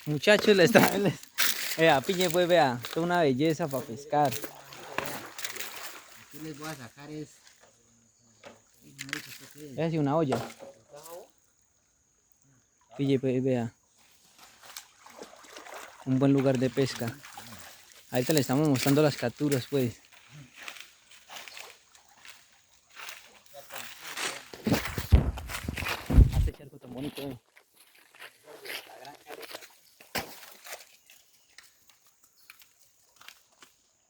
Muchachos, vea, piñe, pues vea, esto es una belleza para pescar. Aquí les voy a sacar es... Es así una olla. Pille, pues vea, un buen lugar de pesca. Ahorita le estamos mostrando las capturas, pues. Este charco tan bonito,